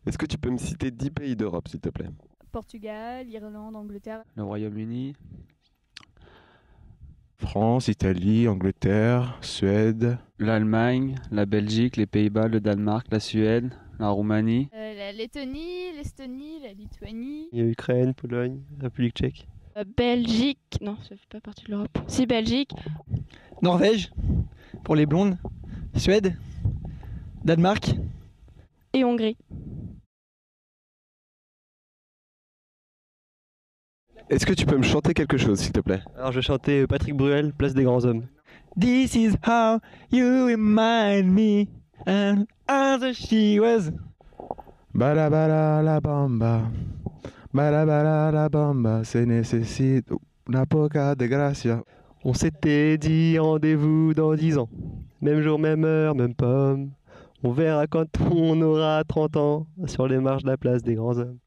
Est-ce que tu peux me citer 10 pays d'Europe, s'il te plaît? Portugal, Irlande, Angleterre. Le Royaume-Uni. France, Italie, Angleterre, Suède. L'Allemagne, la Belgique, les Pays-Bas, le Danemark, la Suède, la Roumanie. La Lettonie, l'Estonie, la Lituanie. Il y a Ukraine, Pologne, République tchèque. Belgique, non, ça fait pas partie de l'Europe. Si, Belgique. Norvège, pour les blondes. Suède, Danemark. Et Hongrie. Est-ce que tu peux me chanter quelque chose, s'il te plaît? Alors je vais chanter Patrick Bruel, Place des grands hommes. This is how you remind me and as she was. Bala bala la bamba. Bala bala la bamba. Se necesita una poca de gracia. On s'était dit rendez-vous dans 10 ans. Même jour, même heure, même pomme. On verra quand on aura 30 ans sur les marches de la place des grands hommes.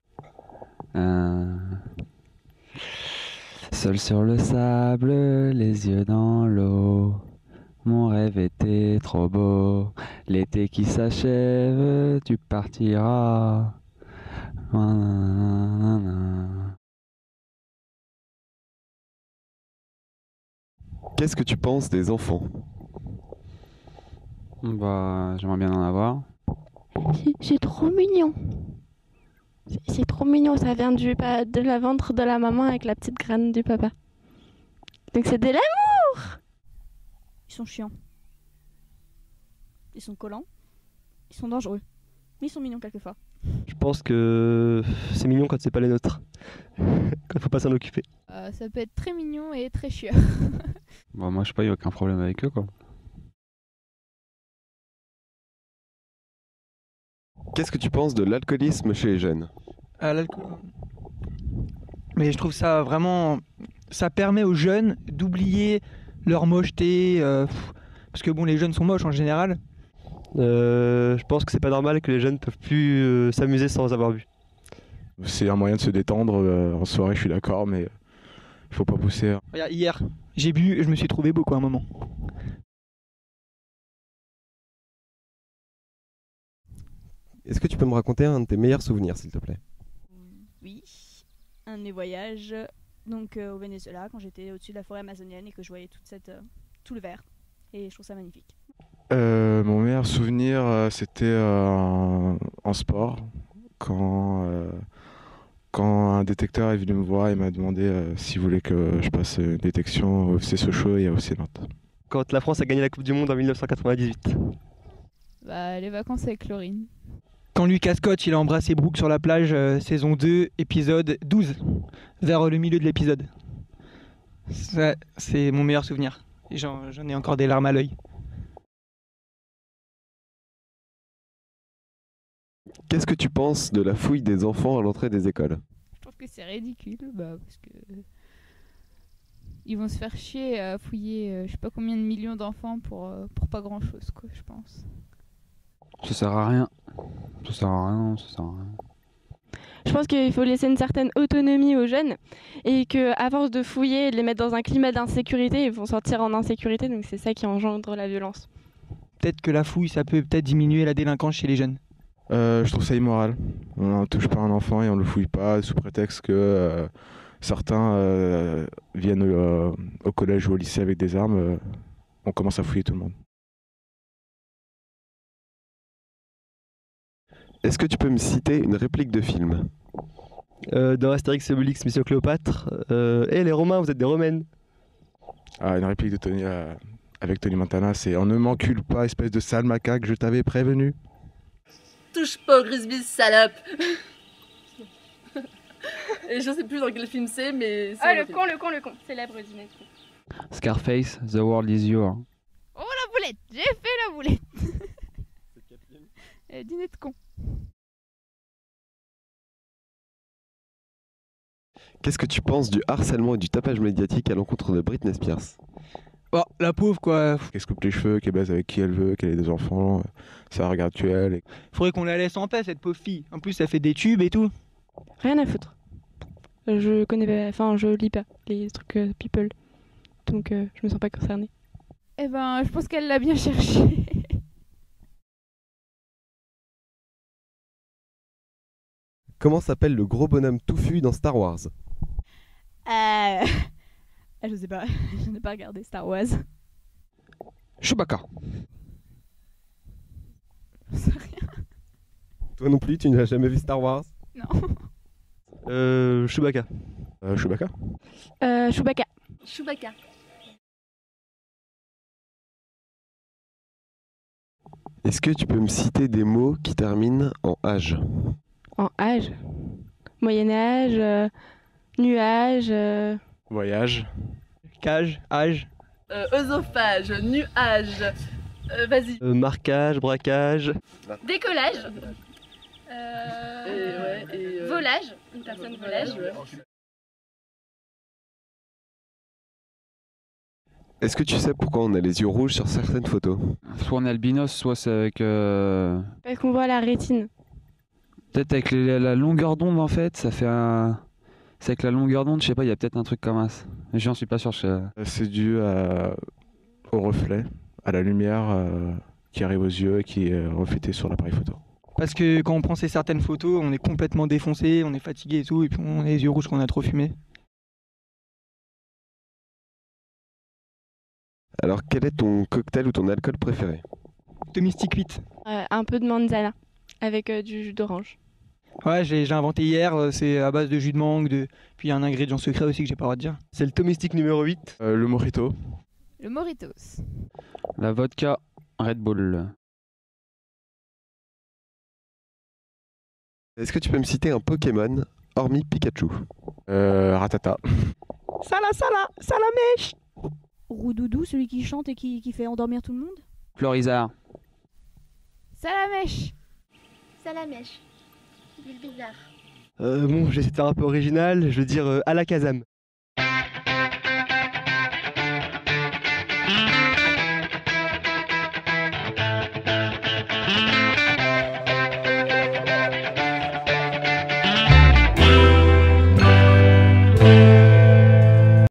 Seul sur le sable, les yeux dans l'eau. Mon rêve était trop beau. L'été qui s'achève, tu partiras. Qu'est-ce que tu penses des enfants? Bah, j'aimerais bien en avoir. C'est trop mignon. C'est trop mignon, ça vient de la ventre de la maman avec la petite graine du papa. Donc c'est de l'amour. Ils sont chiants. Ils sont collants. Ils sont dangereux. Mais ils sont mignons quelquefois. Je pense que c'est mignon quand c'est pas les nôtres. Quand faut pas s'en occuper. Ça peut être très mignon et très chiant. Bah, moi, je sais pas, il n'y a aucun problème avec eux, quoi. Qu'est-ce que tu penses de l'alcoolisme chez les jeunes? L'alcool. Mais je trouve ça vraiment. Ça permet aux jeunes d'oublier leur mocheté. Parce que bon, les jeunes sont moches en général. Je pense que c'est pas normal que les jeunes peuvent plus s'amuser sans avoir bu. C'est un moyen de se détendre en soirée, je suis d'accord, mais il faut pas pousser. Regarde, hier, j'ai bu et je me suis trouvé beau quoi, à un moment. Est-ce que tu peux me raconter un de tes meilleurs souvenirs, s'il te plaît? Oui, un de mes voyages donc au Venezuela quand j'étais au-dessus de la forêt amazonienne et que je voyais tout le vert. Et je trouve ça magnifique. Mon meilleur souvenir, c'était en sport, quand un détecteur est venu me voir et m'a demandé s'il voulait que je passe une détection au FC Sochaux et au FC Nantes. Quand la France a gagné la Coupe du Monde en 1998. Bah, les vacances avec Laurine. Quand Lucas Scott il a embrassé Brooke sur la plage, saison 2, épisode 12, vers le milieu de l'épisode. Ça, c'est mon meilleur souvenir. Et j'en ai encore des larmes à l'œil. Qu'est-ce que tu penses de la fouille des enfants à l'entrée des écoles? Je trouve que c'est ridicule, parce que ils vont se faire chier à fouiller je sais pas combien de millions d'enfants pour pas grand chose, quoi, je pense. Ça sert à rien. Ça sert à rien, ça sert à rien. Je pense qu'il faut laisser une certaine autonomie aux jeunes et qu'à force de fouiller et de les mettre dans un climat d'insécurité, ils vont sortir en insécurité, donc c'est ça qui engendre la violence. Peut-être que la fouille, ça peut peut-être diminuer la délinquance chez les jeunes. Je trouve ça immoral. On ne touche pas un enfant et on ne le fouille pas sous prétexte que certains viennent au collège ou au lycée avec des armes. On commence à fouiller tout le monde. Est-ce que tu peux me citer une réplique de film? Dans Astérix et Obélix, Mission Cléopâtre. Les Romains, vous êtes des Romaines. Une réplique de Tony avec Tony Montana, c'est on ne m'encule pas, espèce de sale macaque, je t'avais prévenu. Touche pas au Grisby, salope. Et je sais plus dans quel film c'est, mais c'est Le con, célèbre dîner. Scarface, The World Is Yours. Oh la boulette! J'ai fait la boulette! Dîner de con. Qu'est-ce que tu penses du harcèlement et du tapage médiatique à l'encontre de Britney Spears? Oh, la pauvre quoi. Qu'elle se coupe les cheveux, qu'elle baise avec qui elle veut, qu'elle ait des enfants, ça regarde que elle. Faudrait qu'on la laisse en paix cette pauvre fille. En plus, elle fait des tubes et tout. Rien à foutre. Je connais pas, enfin je lis pas les trucs people, donc je me sens pas concernée. Eh ben, je pense qu'elle l'a bien cherché. Comment s'appelle le gros bonhomme touffu dans Star Wars? Je sais pas, je n'ai pas regardé Star Wars. Chewbacca. Je sais rien. Toi non plus, tu n'as jamais vu Star Wars? Non. Chewbacca. Chewbacca. Chewbacca. Chewbacca. Est-ce que tu peux me citer des mots qui terminent en âge? En âge. Moyen-âge, nuage, Voyage. Cage, âge. Œsophage, nuage. Vas-y. Marquage, braquage. Décollage. Volage. Une personne volage. Est-ce que tu sais pourquoi on a les yeux rouges sur certaines photos? Soit on est albinos, soit c'est avec... parce qu'on voit la rétine. Peut-être avec la longueur d'onde en fait, ça fait un... C'est avec la longueur d'onde, je sais pas, il y a peut-être un truc comme ça. Mais j'en suis pas sûr. C'est dû au reflet, à la lumière qui arrive aux yeux et qui est reflétée sur l'appareil photo. Parce que quand on prend ces certaines photos, on est complètement défoncé, on est fatigué et tout, et puis on a les yeux rouges qu'on a trop fumé. Alors quel est ton cocktail ou ton alcool préféré? Domestique 8. Un peu de manzana avec du jus d'orange. Ouais, j'ai inventé hier, c'est à base de jus de mangue, puis il y a un ingrédient secret aussi que j'ai pas le droit de dire. C'est le Tomestic numéro 8. Le mojito. Le Moritos. La vodka Red Bull. Est-ce que tu peux me citer un Pokémon hormis Pikachu? Ratata. Salamèche. Roudoudou, celui qui chante et qui fait endormir tout le monde? Florizard. Salamèche. Salamèche. Bizarre. Bon, j'essaie de faire un peu original, je veux dire Alakazam.